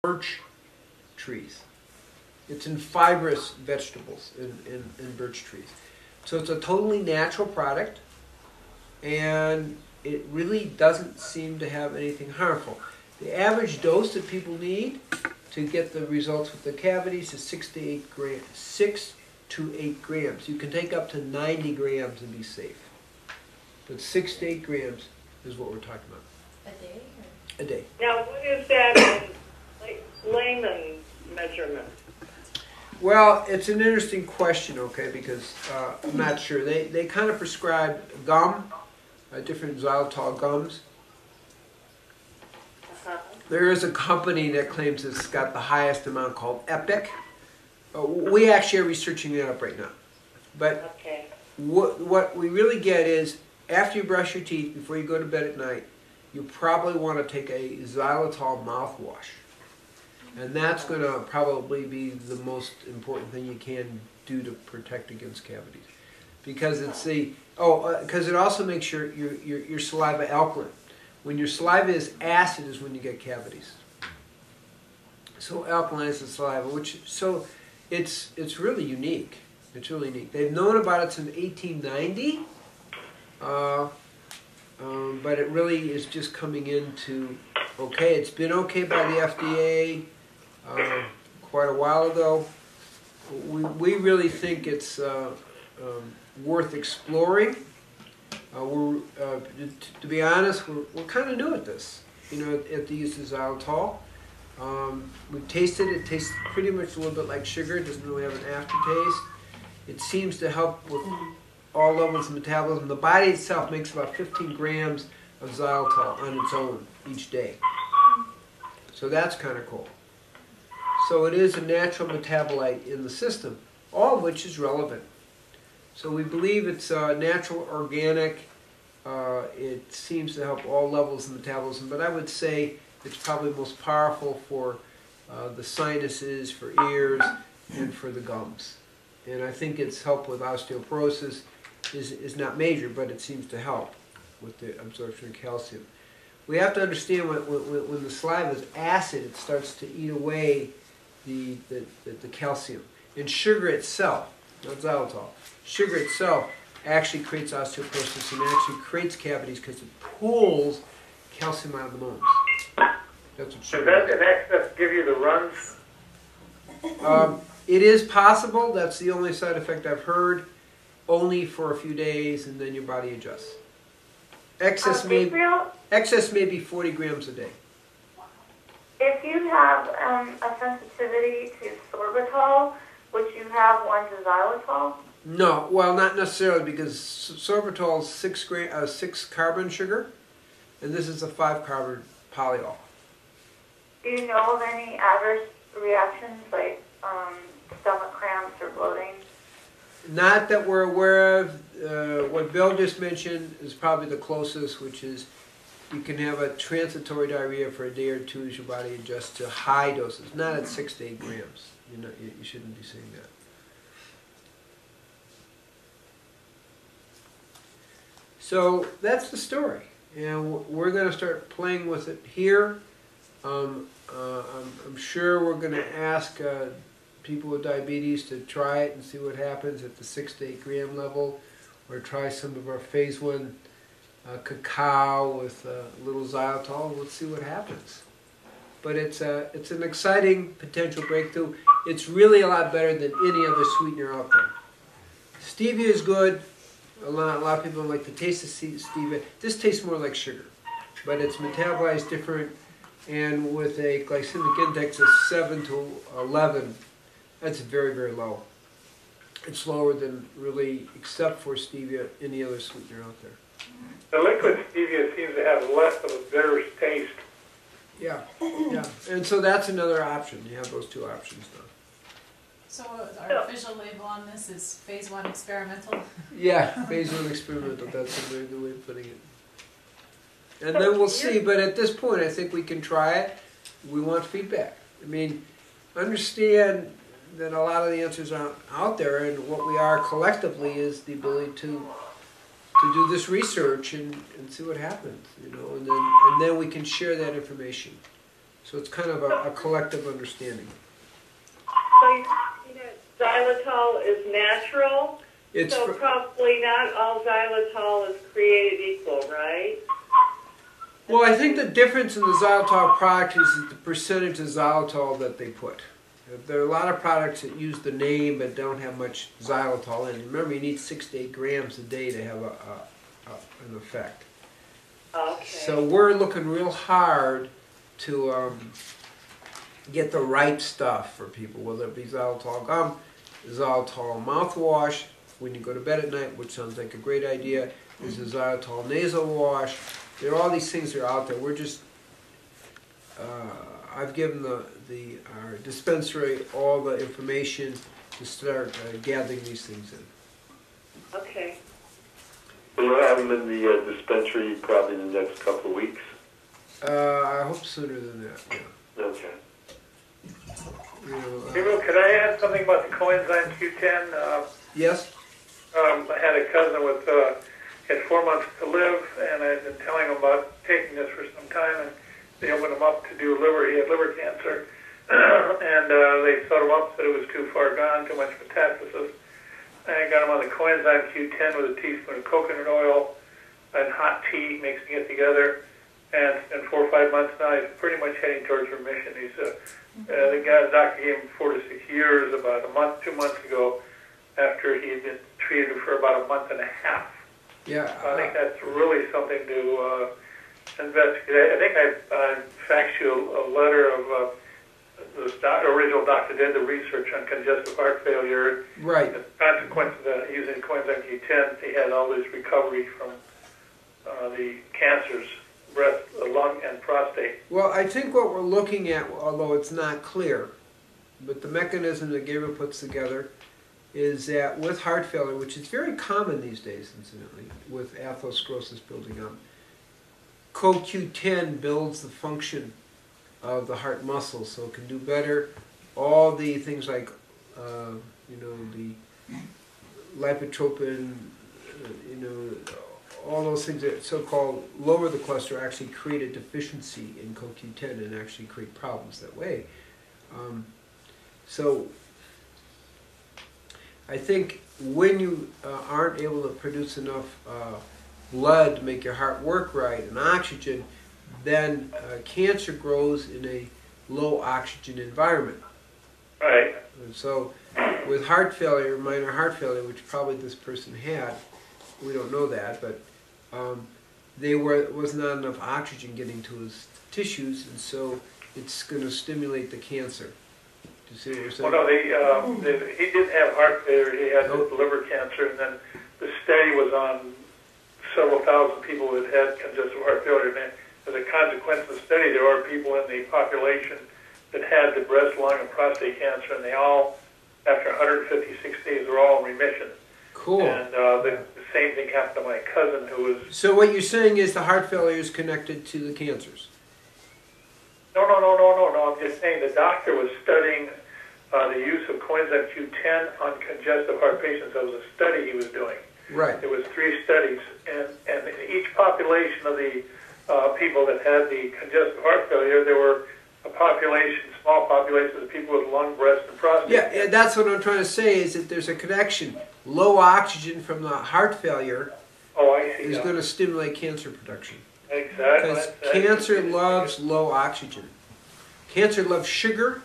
birch trees. It's in fibrous vegetables in birch trees. So it's a totally natural product, and it really doesn't seem to have anything harmful. The average dose that people need to get the results with the cavities is 6 to 8 grams. 6 to 8 grams. You can take up to 90 grams and be safe. But 6 to 8 grams is what we're talking about. A day? A day. Now, what is that in layman measurement? Well, it's an interesting question, okay, because I'm not sure. They kind of prescribe gum, different xylitol gums. There is a company that claims it's got the highest amount called Epic. We actually are researching that up right now. But okay. what we really get is, after you brush your teeth, before you go to bed at night, you probably want to take a xylitol mouthwash. And that's going to probably be the most important thing you can do to protect against cavities. Because it's because it also makes your saliva alkaline. When your saliva is acid is when you get cavities. So alkalinizes the saliva, so it's really unique. It's really unique. They've known about it since 1890, but it really is just coming into okay. It's been okay by the FDA quite a while ago. We really think it's worth exploring. To be honest, we're kind of new at this, at the use of xylitol. We've tasted it. It tastes pretty much a little bit like sugar. It doesn't really have an aftertaste. It seems to help with all levels of metabolism. The body itself makes about 15 grams of xylitol on its own each day. So that's kind of cool. So it is a natural metabolite in the system, all of which is relevant. So we believe it's natural, organic. It seems to help all levels of metabolism, but I would say it's probably most powerful for the sinuses, for ears, and for the gums. And I think its help with osteoporosis is not major, but it seems to help with the absorption of calcium. We have to understand when the saliva is acid, it starts to eat away the calcium. And sugar itself, not xylitol, sugar itself actually creates osteoporosis and actually creates cavities because it pulls calcium out of the bones. That's what sugar does that in excess give you the runs? It is possible. That's the only side effect I've heard. Only for a few days, and then your body adjusts. Excess may be 40 grams a day. If you have a sensitivity to sorbitol, would you have one to xylitol? No, well, not necessarily, because sorbitol is 6 carbon sugar, and this is a 5 carbon polyol. Do you know of any adverse reactions like stomach cramps or bloating? Not that we're aware of. What Bill just mentioned is probably the closest, which is you can have a transitory diarrhea for a day or two as your body adjusts to high doses, not at 6 to 8 grams. You shouldn't be seeing that. So that's the story, and we're going to start playing with it here. I'm sure we're going to ask people with diabetes to try it and see what happens at the 6 to 8 gram level, or try some of our phase 1 cacao with a little xylitol. Let's see what happens. But it's an exciting potential breakthrough. It's really a lot better than any other sweetener out there. Stevia is good. A lot of people like the taste of stevia. This tastes more like sugar, but it's metabolized different, and with a glycemic index of 7 to 11, that's very, very low. It's lower than really, except for stevia, any other sweetener out there. The liquid stevia seems to have less of a bitter taste. Yeah, yeah. And so that's another option. You have those two options now. So our official label on this is phase 1 experimental? Yeah, phase 1 experimental. That's a very good way of putting it. And then we'll see. But at this point, I think we can try it. We want feedback. I mean, understand that a lot of the answers aren't out there, and what we are collectively is the ability to do this research and see what happens, and then we can share that information. So it's kind of a collective understanding. So you know, xylitol is natural, It's so probably not all xylitol is created equal, right? well, I think the difference in the xylitol product is the percentage of xylitol that they put. There are a lot of products that use the name but don't have much xylitol in. Remember, you need 6 to 8 grams a day to have an effect. Okay. So we're looking real hard to get the right stuff for people, whether it be xylitol gum, xylitol mouthwash when you go to bed at night, which sounds like a great idea. There's a xylitol nasal wash. There are all these things that are out there. We're just, I've given our dispensary all the information to start gathering these things in. Okay. We'll have them in the dispensary probably in the next couple of weeks. I hope sooner than that, yeah. Okay. You know, Gabriel, could I add something about the coenzyme Q10? yes? I had a cousin with had 4 months to live, and I'd been telling him about taking this for some time, and they opened him up to do liver. He had liver cancer, and they sewed him up, said it was too far gone, too much metastasis. And I got him on the coenzyme Q10 with a teaspoon of coconut oil and hot tea, mixing it together. And in 4 or 5 months now, he's pretty much heading towards remission. He's the doctor gave him 4 to 6 years about a month, 2 months ago, after he had been treated for about a month and a half. Yeah. I think that's really something to investigate. I think I faxed you a letter of the original doctor did the research on congestive heart failure. Right. As a consequence of using coenzyme Q10, he had all this recovery from the cancers, breast, lung, and prostate. Well, I think what we're looking at, although it's not clear, but the mechanism that Gabriel puts together is that with heart failure, which is very common these days, incidentally, with atherosclerosis building up, CoQ10 builds the function of the heart muscle, so it can do better. All the things like, the lipotropin, all those things that so-called lower the cholesterol actually create a deficiency in CoQ10 and actually create problems that way. So I think when you aren't able to produce enough blood to make your heart work right and oxygen, then cancer grows in a low oxygen environment. Right. And so with heart failure, minor heart failure, which probably this person had, we don't know that, but was not enough oxygen getting to his tissues, and so it's going to stimulate the cancer. Do you see what you're saying? Well, no, he didn't have heart failure. He had liver cancer, and then the study was on several thousand people that had congestive heart failure. And as a consequence of the study, there are people in the population that had the breast, lung, and prostate cancer, and they all, after 156 days, were all in remission. Cool. And the same thing happened to my cousin who was... So what you're saying is the heart failure is connected to the cancers? No. I'm just saying the doctor was studying the use of coenzyme Q10 on congestive heart patients. That was a study he was doing. Right. There was 3 studies, and in each population of the people that had the congestive heart failure, there were small populations of people with lung, breast, and prostate. Yeah, that's what I'm trying to say, is that there's a connection. Low oxygen from the heart failure is going to stimulate cancer production. Exactly. Because cancer loves low oxygen. Cancer loves sugar,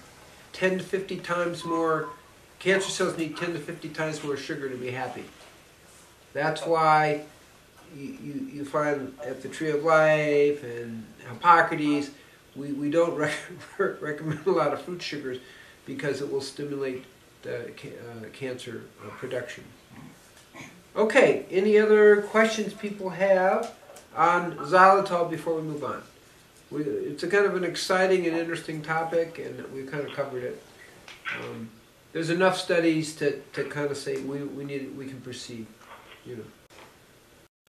10 to 50 times more. Cancer cells need 10 to 50 times more sugar to be happy. That's why you find at the Tree of Life and Hippocrates, we don't recommend a lot of fruit sugars because it will stimulate the cancer production. Okay, any other questions people have on xylitol before we move on? It's a kind of an exciting and interesting topic, and we've kind of covered it. There's enough studies to kind of say we can proceed,